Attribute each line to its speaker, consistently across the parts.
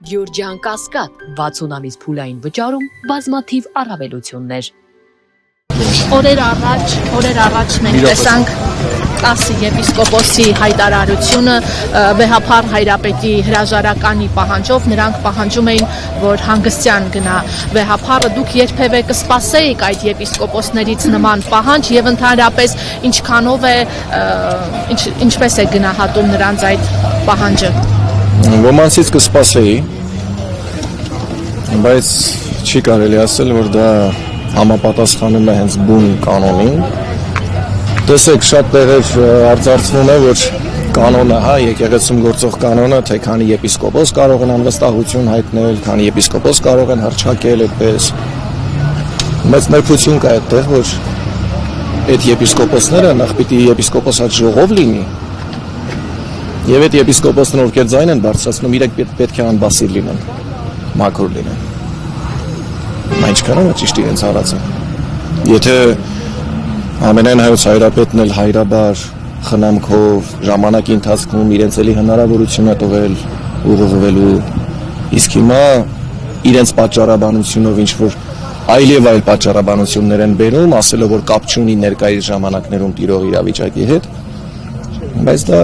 Speaker 1: Գյուրջան Կասկադ 60 ամիս փուլային վճարում բազմաթիվ առավելություններ։
Speaker 2: Օրեր առաջ մենք տեսանք 10 եպիսկոպոսի հայտարարությունը վեհափառ հայրապետի հրաժարականի պահանջով նրանք պահանջում էին, որ հանգստյան գնա վեհափառը, դուք երբևէ կսպասեիք այդ եպիսկոպոսներից նման պահանջ եւ ընդհանրապես ինչքանով է ինչպես է գնահատում նրանց այդ պահանջը։
Speaker 3: Ոմանցից կսպասեի, բայց չի կարելի ասել, որ դա համապատասխանում է հենց բուն կանոնին։ Տեսեք, շատ տեղեր արձարծվում է, որ կանոնը, եկեղեցում գործող կանոնը, թե քանի եպիսկոպոս կարող են անվստահություն հայտնել, քանի եպիսկոպոս կարող են հռչակել այդպես։ Մեծ նրբություն կա այդտեղ, որ այդ եպիսկոպոսները նախ պիտի եպիսկոպոսած ժողով լինի, եւ այդ եպիսկոպոսն ովքեր ձայն են բարձրացնում, իրենք պետք է անբասիր լինեն, մաքուր լինեն։ Ինչքան է ճիշտ իրենց հարածը։ Եթե ամենայն հայոց հայրապետն էլ հայրաբար խնամքով ժամանակի ընթացքում իրենց էլի հնարավորություն է տվել ուղղվելու, իսկ հիմա իրենց պատճառաբանությունով ինչ որ այլ եւ այլ պատճառաբանություններ են բերում, ասելով որ կապ չունի ներկայիս ժամանակներում տիրող իրավիճակի հետ, բայց դա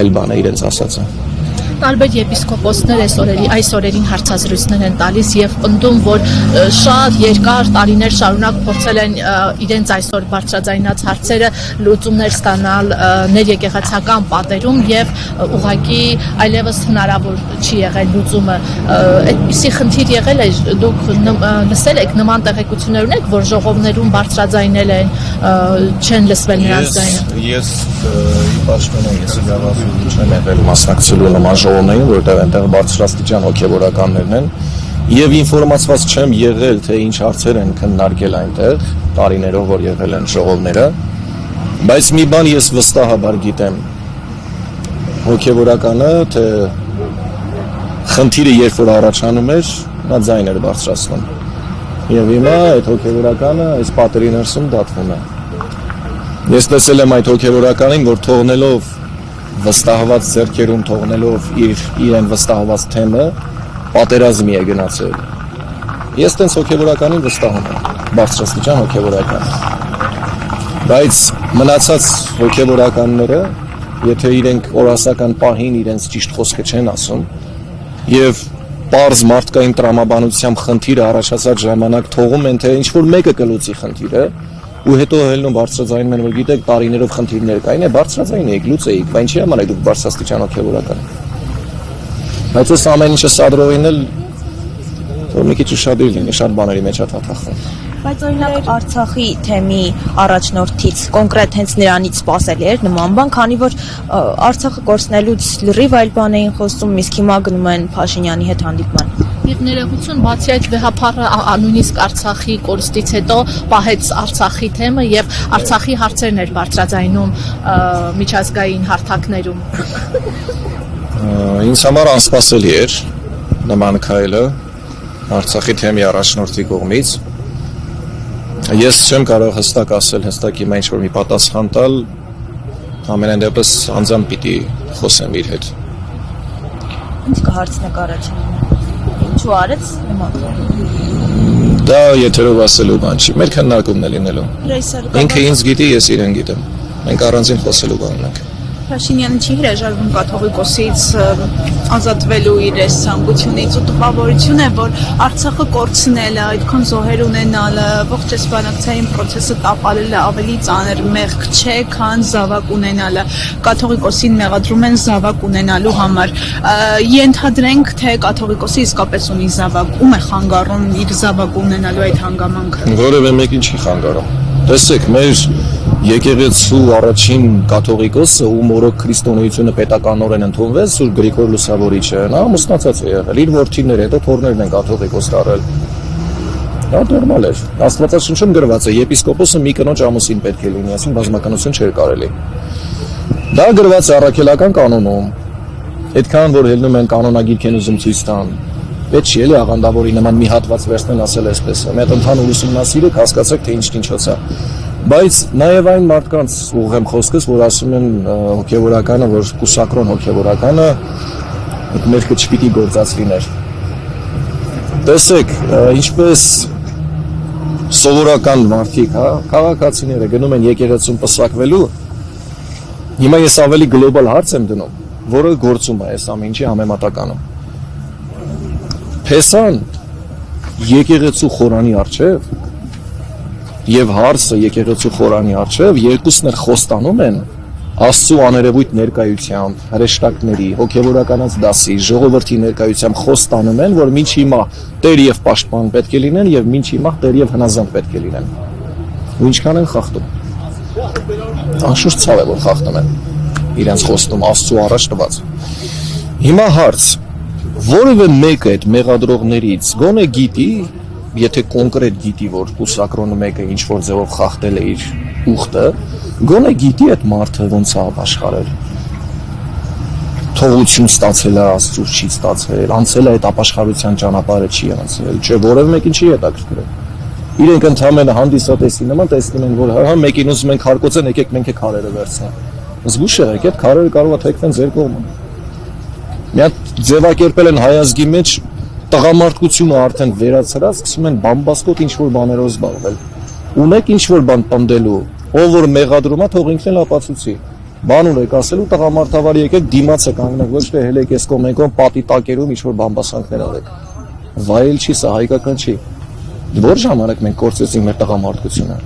Speaker 3: այլ բան է իրենց ասածը։
Speaker 2: Տարբեր եպիսկոպոսներ այս օրերին հարցազրույցներ են տալիս եւ պնդում, որ շատ երկար տարիներ շարունակ փորձել են իրենց այսօր բարձրաձայնած հարցերը լուծումներ ստանալ ներեկեղեցական պատերում եւ ուղղակի այլևս հնարավոր չի եղել լուծումը։ Այդպիսի խնդիր եղել է, դուք լսել եք նման տեղեկություններ ունեք, որ ժողովներում բարձրաձայնել են, չեն լսվել նրանց ձայնը։
Speaker 3: Ես իպաշտոնը իրավազորություն չեմ եղել մասնակցելու նման ժողովներին, որտեղ այնտեղ բարձրաստիճան հոգևորականներն են, եւ ինֆորմացված չեմ եղել, թե ինչ հարցեր են քննարկել այնտեղ, տարիներով որ եղել են ժողովները, բայց մի բան ես վստահաբար գիտեմ, հոգևորականը, թե խնդիրը երբ որ առաջանում էր, նա ձայն էր բարձրացնում, եւ հիմա այդ հոգևորականը այս պատերի ներսում դատվում է։ Ես տեսել եմ այդ հոգևորականին, որ թողնելով վստահված ձեռքերում, թողնելով իրեն վստահված թեմը, պատերազմի է գնացել։ Ես տենց հոգևորականին վստահում եմ, բարձրաստիճան հոգևորական։ Բայց մնացած հոգևորականները, եթե իրենք օրասական պահին իրենց ճիշտ խոսքը չեն ասում, եւ պարզ մարդկային տրամաբանությամբ խնդիրը առաջացած ժամանակ թողում են, թե ինչ-որ մեկը կլուծի խնդիրը, ու հետո հելնում բարձրաձայնում են, որ գիտեք, տարիներով խնդիրներ կային, բարձրաձայն եք, լուծեիք, բայց ինչի համար եք դուք բարձրաստիճան հոգևորական։ Բայց այս ամեն ինչը սադրողին էլ որ մի քիչ ուշադիր լինի, շատ բաների մեջ է թաթախվում։
Speaker 4: Բայց օրինակ Արցախի թեմի առաջնորդից կոնկրետ հենց նրանից սպասելի էր նման բան, քանի որ Արցախը կորցնելուց լրիվ այլ բան էին խոսում, իսկ հիմա գնում են Փաշինյանի հետ հանդիպման։
Speaker 2: Եվ ներողություն, բացի այդ վեհափառը նույնիսկ Արցախի կորստից հետո պահեց Արցախի թեմը եւ Արցախի հարցերն էր բարձրաձայնում միջազգային հարթակներում։
Speaker 3: Ինձ համար անսպասելի էր նման քայլը Արցախի թեմի առաջնորդի կողմից։ Ես չեմ կարող հստակ ասել, հստակ հիմա ինչ-որ մի պատասխան տալ, ամենայն դեպս անձամբ պիտի խոսեմ իր հետ։
Speaker 4: Ինչ կհարցնեք առաջին։ Ինչու արեց նման։
Speaker 3: Դա եթերով ասելու բան չի, մեր քննարկումն է լինելու։ Ինքը ինձ գիտի, ես իրեն գիտեմ։ Մենք առանձին խոսելու բան ունենք։
Speaker 5: Փաշինյանը չի հրաժարվում կաթողիկոսից ազատվելու իր այս ցանկությունից ու տպավորություն է, որ Արցախը կորցնելը, այդքան զոհեր ունենալը, ողջ այս բանակցային process-ը տապալելը ավելի ծանր մեղք չէ, քան զավակ ունենալը։ Կաթողիկոսին մեղադրում են զավակ ունենալու համար։ Ենթադրենք, թե կաթողիկոսը իսկապես ունի զավակ, ում է խանգարում իր զավակ ունենալու այդ հանգամանքը։
Speaker 3: Որևէ մեկին չի խանգարում։ Տեսեք, մեր եկեղեցու առաջին կաթողիկոսը, ում օրոք քրիստոնեությունը պետականորեն ընդունվեց, Սուրբ Գրիգոր Լուսավորիչը, նա ամուսնացած է եղել, իր որդիները, հետո թորներն են կաթողիկոս դառել։ Դա նորմալ էր։ Աստվածաշնչում գրված է, եպիսկոպոսը մի կնոջ ամուսին պետք է լինի, այսինքն բազմականություն չէր կարելի։ Դա գրված է առաքելական կանոնում։ Այդքան որ ելնում են կանոնագիրք են ուզում ցույց տան։ Պետք չի էլի աղանդավորի նման մի հատված վերցնել ասել այսպես։ Մի հատ ընդհանուր ուսումնասիրեք, հասկացեք, թե ինչ-ինչոց է։ Բայց նաև այն մարդկանց ուղղեմ խոսքս, որ ասում են հոգևորականը, որ կուսակրոն հոգևորականը այդ մերկը չպիտի գործած լիներ։ Տեսեք, ինչպես սովորական մարդիկ, հա, քաղաքացիները գնում են եկեղեցում պսակվելու, հիմա ես ավելի գլոբալ հարց եմ դնում, որը գործում է այս ամեն ինչի համեմատականում։ Փեսան եկեղեցու խորանի առջև եւ հարցը եկեղեցու խորանի առջև երկուսն էլ խոստանում են Աստծո աներևույթ ներկայությամբ, հրեշտակների, հոգևորականած դասի, ժողովրդի ներկայությամբ խոստանում են, որ մինչ հիմա Տեր եւ պաշտպան պետք է լինեն եւ մինչ հիմա Տեր եւ հնազանդ պետք է լինեն։ Ու ինչքան են խախտում։ Անշուշտ ցավ է, որ խախտում են իրենց խոստում Աստծո առաջ տված։ Հիմա հարց. որևէ մեկը այդ մեղադրողներից գոնե գիտի, եթե կոնկրետ գիտի, որ կուսակրոնը մեկը ինչ որ ձևով խախտել է իր ուխտը, գոնե գիտի այդ մարդը ոնց է ապաշխարել։ Թողություն ստացել է, Աստծուց չի ստացել, անցել է այդ ապաշխարության ճանապարհը չի անցել, չէ, որևէ մեկին չի հետաքրքրել։ Իրենք ընդհանրապես հանդիսատեսի նման տեսնում են, որ հա մեկին ուզում են քարկոծեն, եկեք մենք է քարերը վերցնենք։ Զգուշ եղեք, այդ քարերը կարող է թեքվեն ձեր կողմը։ Մի հատ ձևակերպել են հայազգի մեջ տղամարդկությունը արդեն վերացրած, սկսում են բամբասկոտ ինչ-որ բաներով զբաղվել։ Ունեք ինչ-որ բան պնդելու, ով որ մեղադրում է, թող ինքն էլ ապացուցի։ Բան ունեք ասելու, տղամարդավար եկեք դիմաց է կանգնեք, ոչ թե հելեք էս կողմենքով պատի տակերում ինչ-որ բամբասանքներ արեք։ Վայել չի, սա հայկական չի։ Որ ժամանակ մենք կորցրեցինք մեր տղամարդկությունը։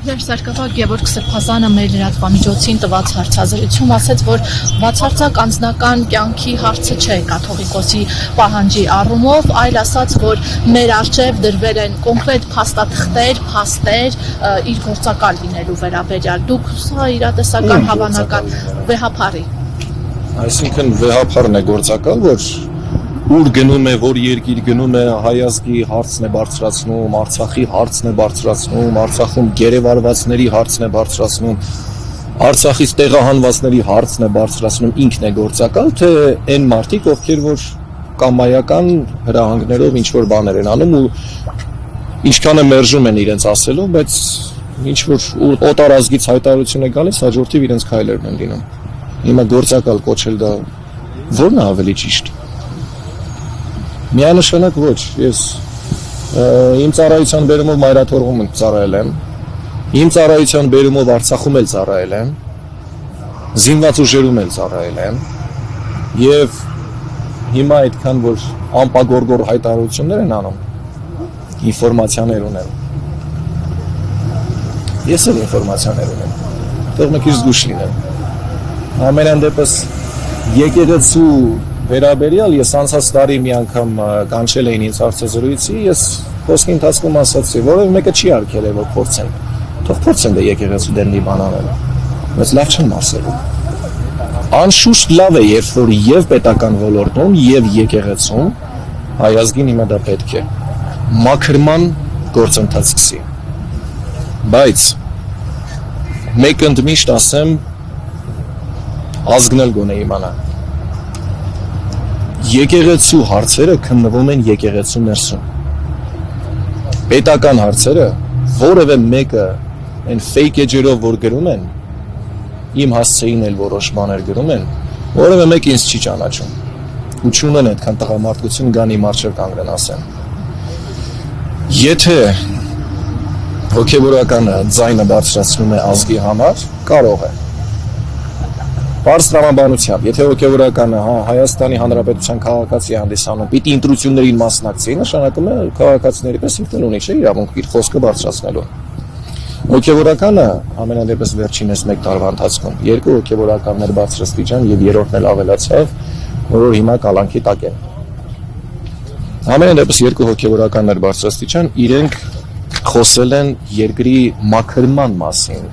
Speaker 2: Սարկսակյան Գևորգ Սրբազանը մեր լրատվամիջոցին տված հարցազրույցում ասաց, որ բացարձակ անձնական կյանքի հարցը չէ կաթողիկոսի պահանջի առումով, այլ ասաց, որ մեր առջև դրվել են կոնկրետ փաստաթղթեր, փաստեր իր գործակալ լինելու վերաբերյալ։ Դուք սա իրատեսական հավանական վեհափարի։
Speaker 3: Այսինքն վեհափարն է գործակալ, որ ուր գնում է, որ երկիր գնում է, հայազգի հարցն է բարձրացնում, Արցախի հարցն է բարձրացնում, Արցախում գերեվարվածների հարցն է բարձրացնում, Արցախից տեղահանվածների հարցն է բարձրացնում, ինքն է գործակալ, թե այն մարդիկ, ովքեր որ կամայական հրահանգներով ինչ-որ բաներ են անում ու ինչքան է մերժում են իրենց ասելու, բայց ինչ-որ օտար ազգից հայտարարություն է գալիս, հաջորդիվ իրենց քայլերն են լինում։ Հիմա գործակալ կոչել դա ո՞րն է ավելի ճիշտ։ Միանշանակ ոչ, ես իմ ծառայության բերումով մայրաթորվում ծառայել եմ, իմ ծառայության բերումով Արցախում էլ ծառայել եմ, զինված ուժերում էլ ծառայել եմ եւ հիմա այդքան որ անպագորգոր հայտարարություններ են անում, ինֆորմացիաներ ունեմ։ Ես էլ ինֆորմացիաներ ունեմ, թող մեկ իր զգուշ լինեմ։ Ամենայն դեպս եկեղեցու վերաբերյալ ես անցած տարի մի անգամ կանչել էին ինձ հարցազրույցի, ես խոսքի ընթացքում ասացի, որովհետեւ մեկը չի արգելել որ փորձեն։ Թող փորձեն դե եկեղեցու դեմնի բան անել։ Բայց լավ չեն ասելու։ Անշուշտ լավ է, երբ որ եւ պետական ոլորտում եւ եկեղեցում հայազգին հիմա դա պետք է մաքրման գործընթաց սկսի։ Բայց մեկ ընդմիշտ ասեմ ազգնել գոնե իմանա։ Եկեղեցու հարցերը քննվում են եկեղեցու ներսում։ Պետական հարցերը որևէ մեկը այն fake էջերով որ գրում են, իմ հասցեին էլ որոշ բաներ գրում են, որևէ մեկ ինձ չի ճանաչում։ Ու չունեն այդքան տղամարդկություն գան իմ առջև կանգնեն ասեն։ Եթե հոգևորականը ձայնը բարձրացնում է ազգի համար, կարող է։ Պարզ տրամաբանությամբ, եթե հոգևորականը Հայաստանի Հանրապետության քաղաքացի հանդիսանում, պիտի ընտրություններին մասնակցի, նշանակում է քաղաքացիների պես ինքն ունի չէ իրավունք իր խոսքը բարձրացնելու։ Հոգևորականը ամենադեպս վերջինս 1 տարվա ընթացքում 2 հոգևորականներ բարձրաստիճան եւ երրորդն էլ ավելացավ, որ հիմա կալանքի տակ են։ Ամենադեպս 2 հոգևորականներ բարձրաստիճան իրենք խոսել են երկրի մաքրման մասին,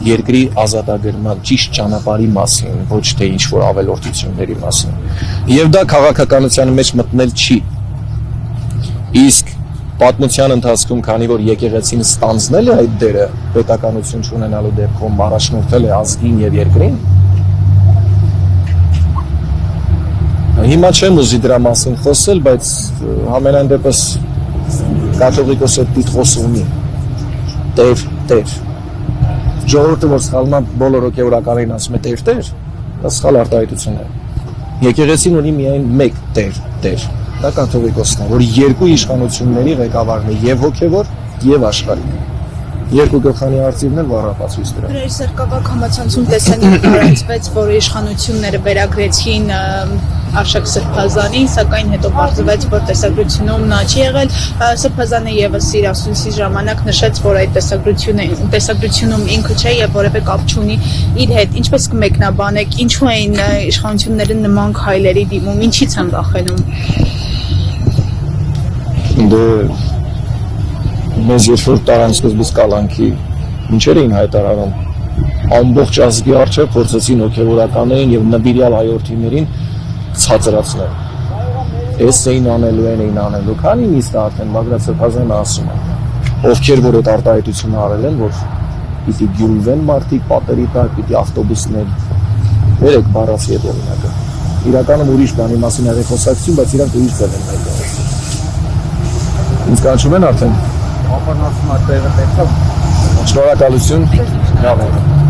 Speaker 3: երկրի ազատագրման ճիշտ ճանապարհի մասին, ոչ թե ինչ-որ ավելորդությունների մասին։ Եվ դա քաղաքականության մեջ մտնել չի։ Իսկ պատմության ընթացքում, քանի որ եկեղեցին ստանձնել է այդ դերը պետականություն չունենալու դեպքում, առաջնորդել է ազգին եւ երկրին, հիմա չեմ ուզի դրա մասին խոսել, բայց համենայն դեպս կաթողիկոսը պիտի խոսունի։ Տեր Ժողովուրդը որ սխալման բոլոր հոգևորականներին ասում է տեր, դա սխալ արտահայտություն է։ Եկեղեցին ունի միայն մեկ տեր, դա կաթողիկոսն է, որ երկու իշխանությունների ղեկավարն է, եւ հոգևոր, եւ աշխարհիկ։ Երկու գլխանի արծիվն էլ վառապացույց դրա։
Speaker 5: Հրեր Սերկավակ համացանցում տեսանյութ տարածվեց, որ իշխանությունները վերագրեցին Արշակ Սրբազանին, սակայն հետո պարզվեց, որ տեսագրությունում նա չի եղել։ Սրբազանը եւս իր ասուլիսի ժամանակ նշեց, որ այդ տեսագրությունում ինքը չէ եւ որևէ կապ չունի իր հետ։ Ինչպես կմեկնաբանեք, ինչու էին իշխանությունները նման քայլերի դիմում, ինչից են վախենում։
Speaker 3: Դե մեզ երբ տարանցքից կալանքի ինչեր էին հայտարարում, ամբողջ ազգի առջև փորձեցին հոգևորականներին եւ նվիրյալ հայորդիներին ցածրացնել։ Էս էին անելու, քանի նիստ արդեն Բագրատ Սրբազանը ասում է, ովքեր որ այդ արտահայտությունը արել են, որ պիտի գյուլվեն մարդիկ պատերի տակ, պիտի ավտոբուսներ, երեք բառացի հետ օրինակը։ Իրականում ուրիշ բանի մասին է խոսակցություն, բայց իրանք ուրիշ ձև են հայտարարում։ Ինձ կանչում են արդեն։ Շնորհակալություն։ Լավ է։